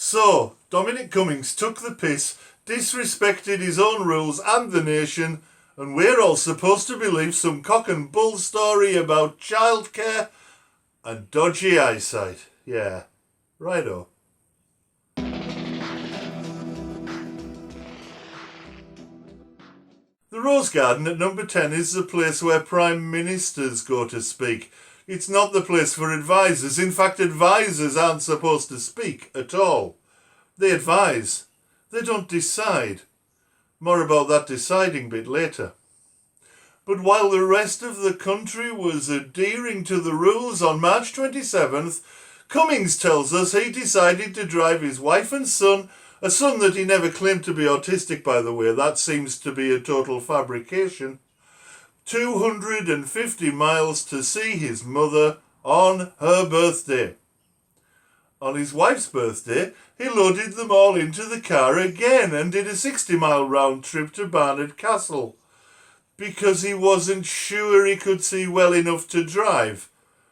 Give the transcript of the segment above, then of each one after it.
So, Dominic Cummings took the piss, disrespected his own rules and the nation, and we're all supposed to believe some cock and bull story about childcare and dodgy eyesight. Yeah, righto. The Rose Garden at number 10 is the place where Prime Ministers go to speak. It's not the place for advisors. In fact, advisors aren't supposed to speak at all. They advise. They don't decide. More about that deciding bit later. But while the rest of the country was adhering to the rules on March 27th, Cummings tells us he decided to drive his wife and son, a son that he never claimed to be autistic, by the way, that seems to be a total fabrication, 250 miles to see his mother on her birthday. On his wife's birthday, he loaded them all into the car again and did a 60-mile round trip to Barnard Castle, because he wasn't sure he could see well enough to drive,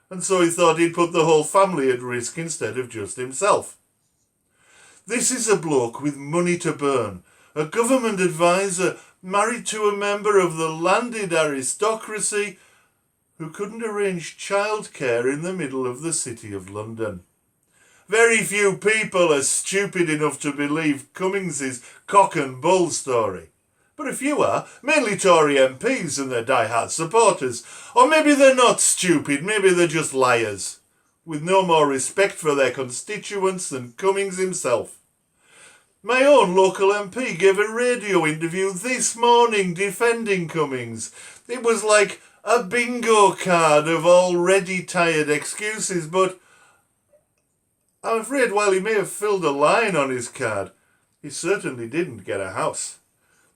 and so he thought he'd put the whole family at risk instead of just himself. This is a bloke with money to burn, a government advisor married to a member of the landed aristocracy who couldn't arrange childcare in the middle of the City of London. Very few people are stupid enough to believe Cummings's cock and bull story. But a few are, mainly Tory MPs and their die-hard supporters. Or maybe they're not stupid, maybe they're just liars, with no more respect for their constituents than Cummings himself. My own local MP gave a radio interview this morning defending Cummings. It was like a bingo card of already tired excuses, but I'm afraid while he may have filled a line on his card, he certainly didn't get a house.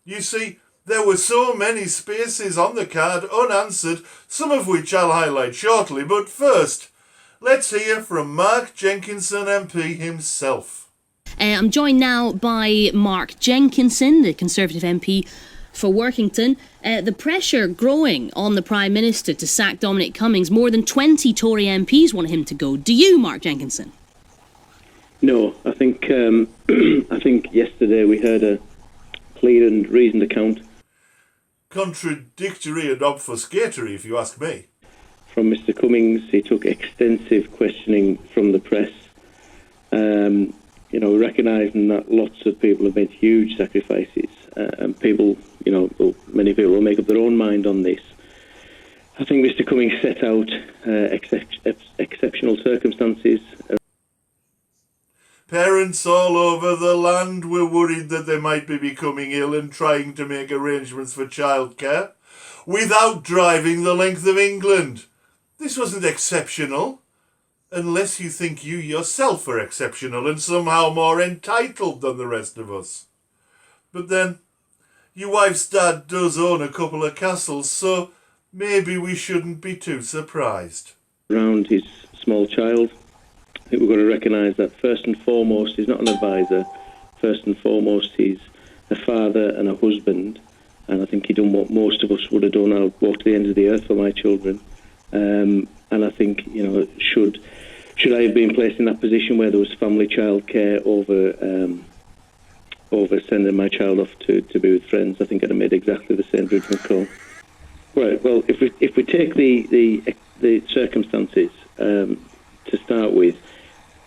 You see, there were so many spaces on the card unanswered, some of which I'll highlight shortly, but first, let's hear from Mark Jenkinson MP himself. I'm joined now by Mark Jenkinson, the Conservative MP for Workington. The pressure growing on the Prime Minister to sack Dominic Cummings. More than 20 Tory MPs want him to go. Do you, Mark Jenkinson? No, I think yesterday we heard a clear and reasoned account. Contradictory and obfuscatory, if you ask me. From Mr. Cummings, he took extensive questioning from the press. Recognising that lots of people have made huge sacrifices, and people, many people will make up their own mind on this. I think Mr. Cummings set out exceptional circumstances. Parents all over the land were worried that they might be becoming ill and trying to make arrangements for childcare without driving the length of England. This wasn't exceptional, unless you think you yourself are exceptional and somehow more entitled than the rest of us. But then, your wife's dad does own a couple of castles, so maybe we shouldn't be too surprised. Around his small child, I think we've got to recognise that first and foremost he's not an advisor. First and foremost he's a father and a husband, and I think he done what most of us would have done. I'll walk to the end of the earth for my children, and I think should I have been placed in that position where there was family childcare over sending my child off to be with friends, I think I'd have made exactly the same judgment call. Right. Well, if we take the circumstances to start with,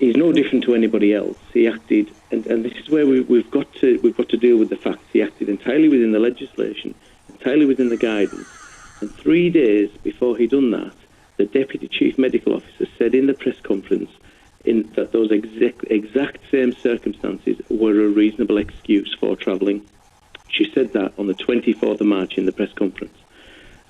he's no different to anybody else. He acted, and this is where we've got to deal with the facts. He acted entirely within the legislation, entirely within the guidance, and 3 days before he done that, the Deputy Chief Medical Officer said in the press conference that those exact same circumstances were a reasonable excuse for travelling. She said that on the 24th of March in the press conference.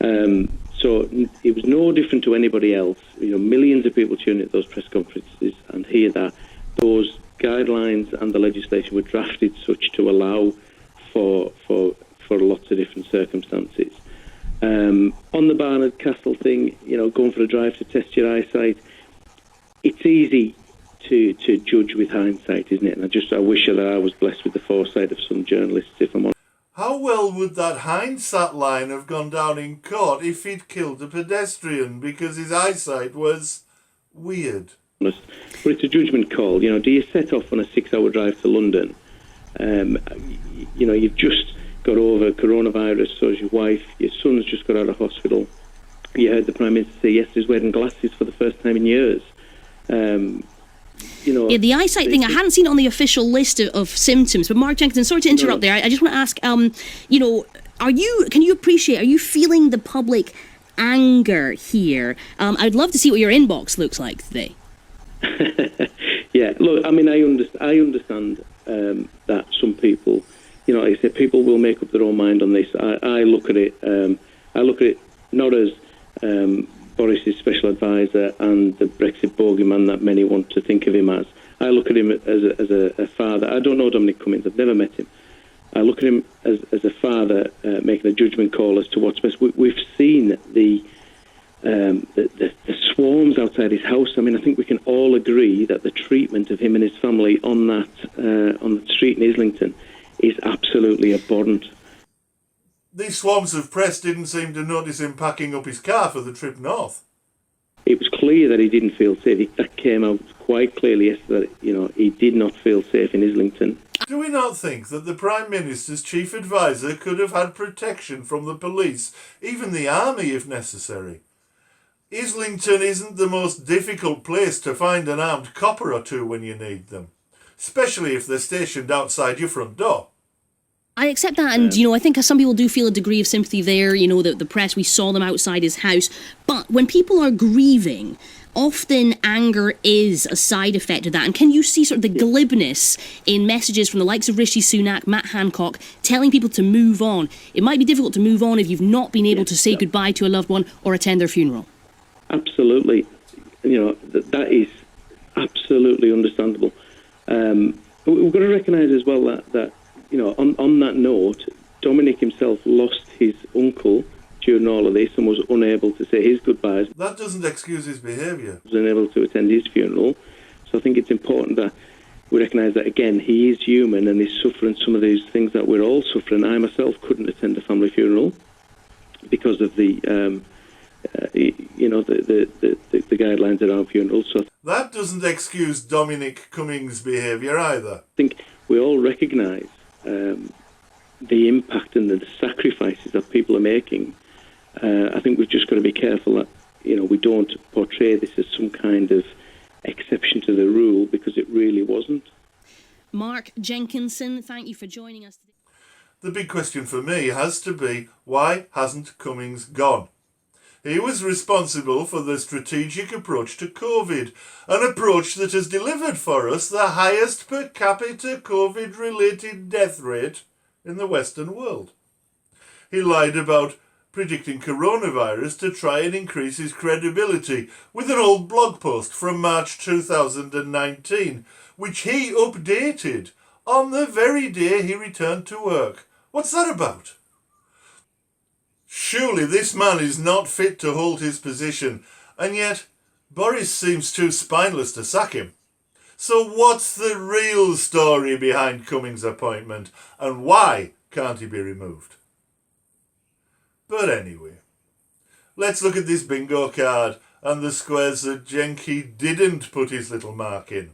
So it was no different to anybody else. Millions of people tune into those press conferences and hear that those guidelines and the legislation were drafted such to allow for lots of different circumstances. On the Barnard Castle thing, going for a drive to test your eyesight, it's easy to judge with hindsight, isn't it? And I wish that I was blessed with the foresight of some journalists, if I'm honest. How well would that hindsight line have gone down in court if he'd killed a pedestrian because his eyesight was weird? honest. But it's a judgment call. You know, do you set off on a 6-hour drive to London? You know, you've just got over coronavirus, so is your wife. Your son's just got out of hospital. You heard the Prime Minister say yesterday he's wearing glasses for the first time in years. You know, yeah, the eyesight thing, I hadn't seen it on the official list of symptoms, but Mark Jenkinson, sorry to interrupt there, I just want to ask, you know, are you feeling the public anger here? I'd love to see what your inbox looks like today. Yeah, look, I mean, I understand that some people, you know, like I say, people will make up their own mind on this. I look at it not as Boris's special advisor and the Brexit bogeyman that many want to think of him as. I look at him as a father. I don't know Dominic Cummings. I've never met him. I look at him as a father making a judgment call as to what's best. We've seen the swarms outside his house. I mean, I think we can all agree that the treatment of him and his family on the street in Islington is absolutely abhorrent. These swarms of press didn't seem to notice him packing up his car for the trip north. It was clear that he didn't feel safe. That came out quite clearly yesterday. You know, he did not feel safe in Islington. Do we not think that the Prime Minister's chief advisor could have had protection from the police, even the army if necessary? Islington isn't the most difficult place to find an armed copper or two when you need them, especially if they're stationed outside your front door. I accept that, and, you know, I think some people do feel a degree of sympathy there, you know, the press, we saw them outside his house, but when people are grieving, often anger is a side effect of that, and can you see sort of the glibness in messages from the likes of Rishi Sunak, Matt Hancock, telling people to move on? It might be difficult to move on if you've not been able to say goodbye to a loved one or attend their funeral. Absolutely. You know, that is absolutely understandable. We've got to recognise as well that you know, on that note, Dominic himself lost his uncle during all of this and was unable to say his goodbyes. That doesn't excuse his behaviour. Was unable to attend his funeral. So I think it's important that we recognise that, again, he is human and he's suffering some of these things that we're all suffering. I myself couldn't attend a family funeral because of the you know, the guidelines around funerals. So that doesn't excuse Dominic Cummings' behaviour either. I think we all recognise the impact and the sacrifices that people are making. I think we've just got to be careful that, you know, we don't portray this as some kind of exception to the rule, because it really wasn't. Mark Jenkinson, thank you for joining us today. The big question for me has to be, why hasn't Cummings gone? He was responsible for the strategic approach to COVID, an approach that has delivered for us the highest per capita COVID-related death rate in the Western world. He lied about predicting coronavirus to try and increase his credibility with an old blog post from March 2019, which he updated on the very day he returned to work. What's that about? Surely this man is not fit to hold his position, and yet Boris seems too spineless to sack him. So what's the real story behind Cummings' appointment, and why can't he be removed? But anyway, let's look at this bingo card and the squares that Jenky didn't put his little mark in.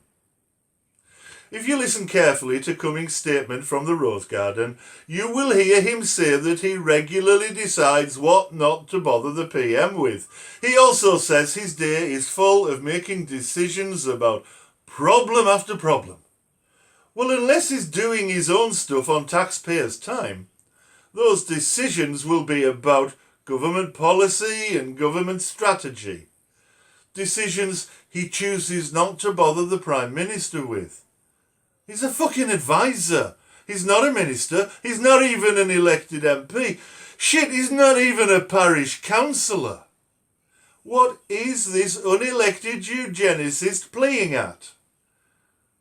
If you listen carefully to Cummings' statement from the Rose Garden, you will hear him say that he regularly decides what not to bother the PM with. He also says his day is full of making decisions about problem after problem. Well, unless he's doing his own stuff on taxpayers' time, those decisions will be about government policy and government strategy. Decisions he chooses not to bother the Prime Minister with. He's a fucking advisor. He's not a minister. He's not even an elected MP. Shit, he's not even a parish councillor. What is this unelected eugenicist playing at?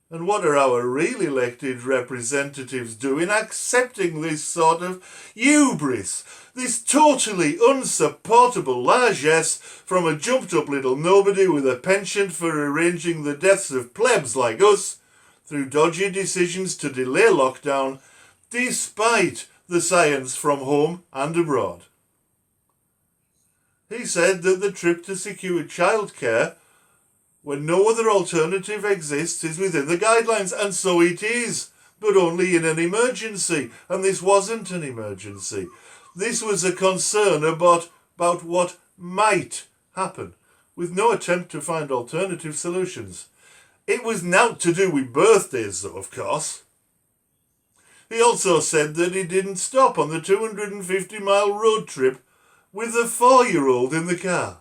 And what are our real elected representatives doing accepting this sort of hubris, this totally unsupportable largesse from a jumped-up little nobody with a penchant for arranging the deaths of plebs like us through dodgy decisions to delay lockdown, despite the science from home and abroad? He said that the trip to secure childcare when no other alternative exists, is within the guidelines, and so it is, but only in an emergency, and this wasn't an emergency. This was a concern about what might happen, with no attempt to find alternative solutions. It was naught to do with birthdays, though, of course. He also said that he didn't stop on the 250-mile road trip with a 4-year-old in the car.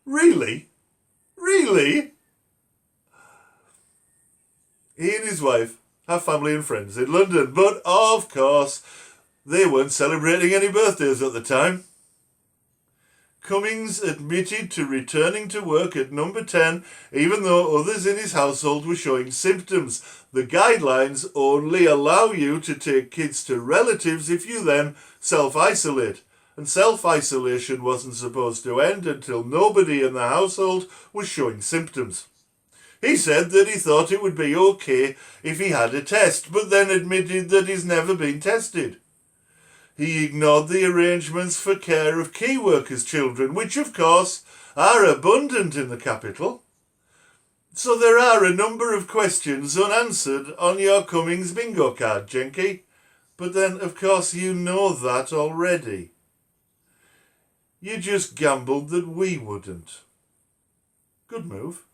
Really? Really? He and his wife have family and friends in London, but of course they weren't celebrating any birthdays at the time. Cummings admitted to returning to work at number 10, even though others in his household were showing symptoms. The guidelines only allow you to take kids to relatives if you then self-isolate. And self-isolation wasn't supposed to end until nobody in the household was showing symptoms. He said that he thought it would be okay if he had a test, but then admitted that he's never been tested. He ignored the arrangements for care of key workers' children, which of course are abundant in the capital. So there are a number of questions unanswered on your Cummings bingo card, Jenky. But then, of course, you know that already. You just gambled that we wouldn't. Good move.